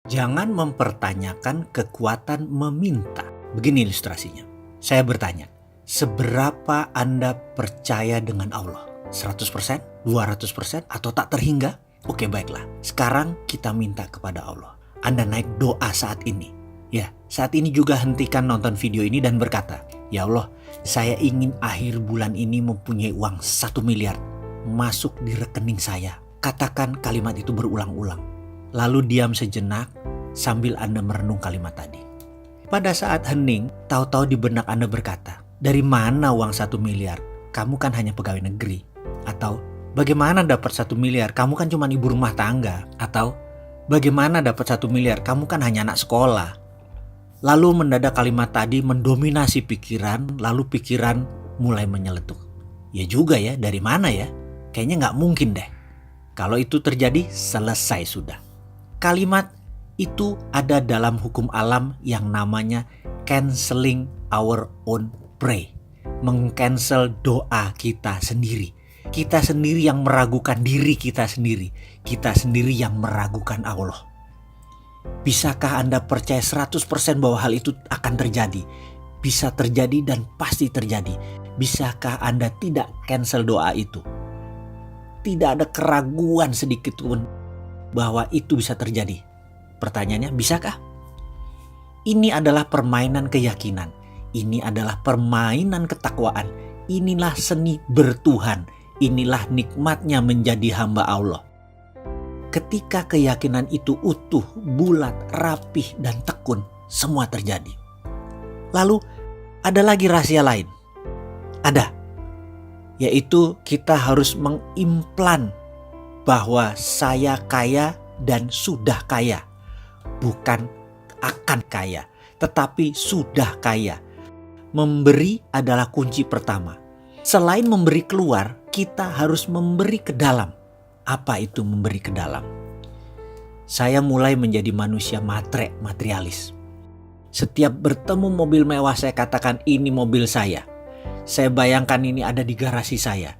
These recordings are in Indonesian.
Jangan mempertanyakan kekuatan meminta. Begini ilustrasinya. Saya bertanya, seberapa Anda percaya dengan Allah? 100%, 200%, atau tak terhingga? Oke, baiklah. Sekarang kita minta kepada Allah. Anda naik doa saat ini. Ya, saat ini juga hentikan nonton video ini dan berkata, "Ya Allah, saya ingin akhir bulan ini mempunyai uang 1 miliar masuk di rekening saya." Katakan kalimat itu berulang-ulang. Lalu diam sejenak sambil Anda merenung kalimat tadi. Pada saat hening, tahu-tahu di benak Anda berkata, "Dari mana uang 1 miliar? Kamu kan hanya pegawai negeri." Atau, "Bagaimana dapat 1 miliar? Kamu kan cuma ibu rumah tangga." Atau, "Bagaimana dapat 1 miliar? Kamu kan hanya anak sekolah." Lalu mendadak kalimat tadi mendominasi pikiran, lalu pikiran mulai menyeletuk. Ya juga ya, dari mana ya? Kayaknya nggak mungkin deh. Kalau itu terjadi, selesai sudah. Kalimat itu ada dalam hukum alam yang namanya canceling our own pray. Meng-cancel doa kita sendiri. Kita sendiri yang meragukan diri kita sendiri. Kita sendiri yang meragukan Allah. Bisakah Anda percaya 100% bahwa hal itu akan terjadi? Bisa terjadi dan pasti terjadi. Bisakah Anda tidak cancel doa itu? Tidak ada keraguan sedikit pun bahwa itu bisa terjadi. Pertanyaannya, bisakah? Ini adalah permainan keyakinan. Ini adalah permainan ketakwaan. Inilah seni bertuhan. Inilah nikmatnya menjadi hamba Allah. Ketika keyakinan itu utuh, bulat, rapih, dan tekun, semua terjadi. Lalu ada lagi rahasia lain. Ada. Yaitu kita harus mengimplan bahwa saya kaya dan sudah kaya. Bukan akan kaya, tetapi sudah kaya. Memberi adalah kunci pertama. Selain memberi keluar, kita harus memberi ke dalam. Apa itu memberi ke dalam? Saya mulai menjadi manusia materialis. Setiap bertemu mobil mewah saya katakan ini mobil saya. Saya bayangkan ini ada di garasi saya.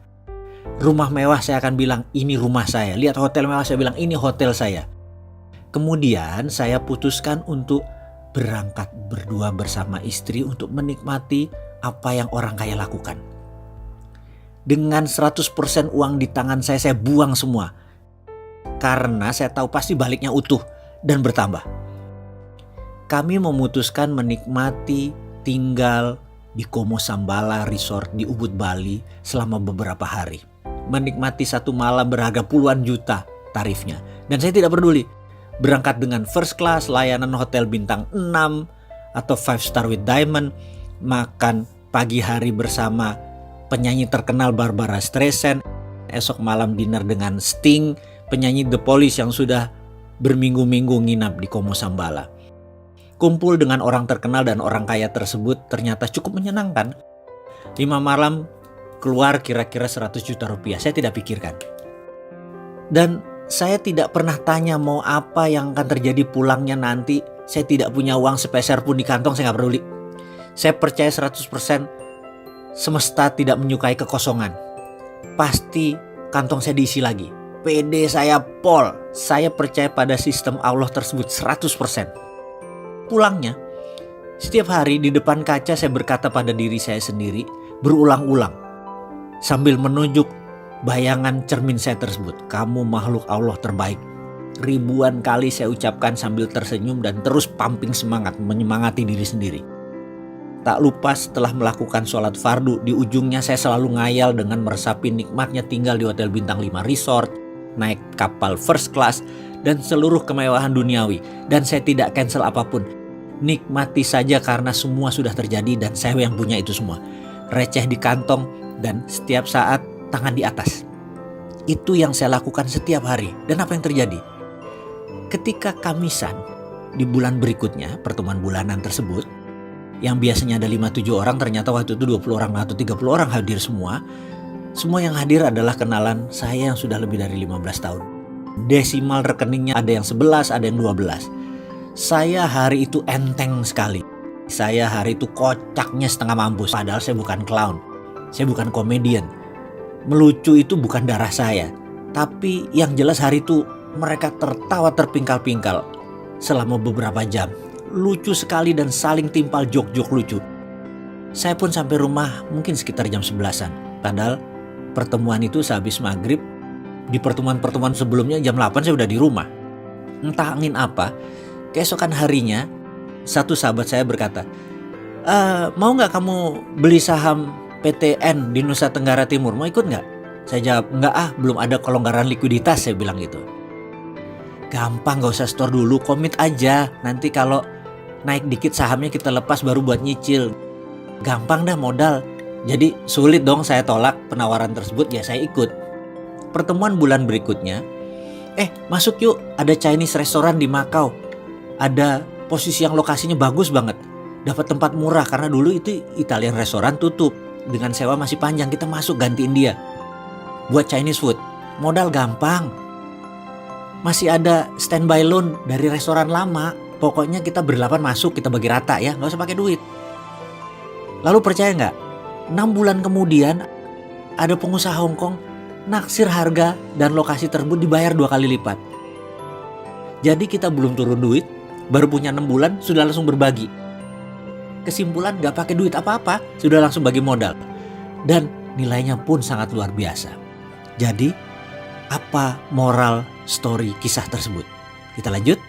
Rumah mewah saya akan bilang ini rumah saya. Lihat hotel mewah saya bilang ini hotel saya. Kemudian saya putuskan untuk berangkat berdua bersama istri untuk menikmati apa yang orang kaya lakukan. Dengan 100% uang di tangan saya buang semua. Karena saya tahu pasti baliknya utuh dan bertambah. Kami memutuskan menikmati tinggal di Como Sambala Resort di Ubud, Bali selama beberapa hari. Menikmati satu malam berharga puluhan juta tarifnya. Dan saya tidak peduli. Berangkat dengan first class, layanan hotel bintang 6 atau 5 star with diamond. Makan pagi hari bersama penyanyi terkenal Barbara Streisand, esok malam dinner dengan Sting, penyanyi The Police yang sudah berminggu-minggu nginap di Como Sambala. Kumpul dengan orang terkenal dan orang kaya tersebut ternyata cukup menyenangkan. 5 malam keluar kira-kira 100 juta rupiah, saya tidak pikirkan. Dan saya tidak pernah tanya mau apa yang akan terjadi pulangnya nanti. Saya tidak punya uang sepeser pun di kantong, saya gak peduli. Saya percaya 100% semesta tidak menyukai kekosongan. Pasti kantong saya diisi lagi. PD saya pol. Saya percaya pada sistem Allah tersebut 100%. Pulangnya, setiap hari di depan kaca saya berkata pada diri saya sendiri berulang-ulang. Sambil menunjuk bayangan cermin saya tersebut. Kamu makhluk Allah terbaik. Ribuan kali saya ucapkan sambil tersenyum dan terus pumping semangat, menyemangati diri sendiri. Tak lupa setelah melakukan sholat fardu, di ujungnya saya selalu ngayal dengan meresapi nikmatnya tinggal di hotel bintang 5 resort, naik kapal first class, dan seluruh kemewahan duniawi. Dan saya tidak cancel apapun. Nikmati saja karena semua sudah terjadi dan saya yang punya itu semua. Receh di kantong dan setiap saat tangan di atas. Itu yang saya lakukan setiap hari. Dan apa yang terjadi? Ketika Kamisan di bulan berikutnya, pertemuan bulanan tersebut, yang biasanya ada 5-7 orang, ternyata waktu itu 20 orang atau 30 orang hadir semua. Semua yang hadir adalah kenalan saya yang sudah lebih dari 15 tahun. Desimal rekeningnya ada yang 11, ada yang 12. Saya hari itu enteng sekali. Saya hari itu kocaknya setengah mampus. Padahal saya bukan clown. Saya bukan komedian. Melucu itu bukan darah saya. Tapi yang jelas hari itu mereka tertawa terpingkal-pingkal. selama beberapa jam. Lucu sekali dan saling timpal jok-jok lucu. Saya pun sampai rumah mungkin sekitar jam 11-an. Padahal pertemuan itu sehabis maghrib. Di pertemuan-pertemuan sebelumnya jam 8 saya udah di rumah. Entah angin apa, keesokan harinya satu sahabat saya berkata, mau gak kamu beli saham PTN di Nusa Tenggara Timur, mau ikut gak? Saya jawab, enggak belum ada kelonggaran likuiditas, saya bilang gitu. Gampang, gak usah store dulu, komit aja. Nanti kalau naik dikit sahamnya kita lepas baru buat nyicil. Gampang dah modal. Jadi sulit dong saya tolak penawaran tersebut, ya saya ikut. Pertemuan bulan berikutnya, masuk yuk, ada Chinese restoran di Macau. Ada posisi yang lokasinya bagus banget. Dapat tempat murah karena dulu itu Italian restoran tutup. Dengan sewa masih panjang, kita masuk gantiin dia. Buat Chinese food, modal gampang. Masih ada standby loan dari restoran lama. Pokoknya kita berdelapan masuk, kita bagi rata ya, gak usah pakai duit. Lalu percaya gak? 6 bulan kemudian ada pengusaha Hong Kong naksir harga dan lokasi tersebut dibayar 2 kali lipat. Jadi kita belum turun duit, baru punya 6 bulan sudah langsung berbagi. Kesimpulan gak pakai duit apa-apa, sudah langsung bagi modal. Dan nilainya pun sangat luar biasa. Jadi apa moral story kisah tersebut? Kita lanjut.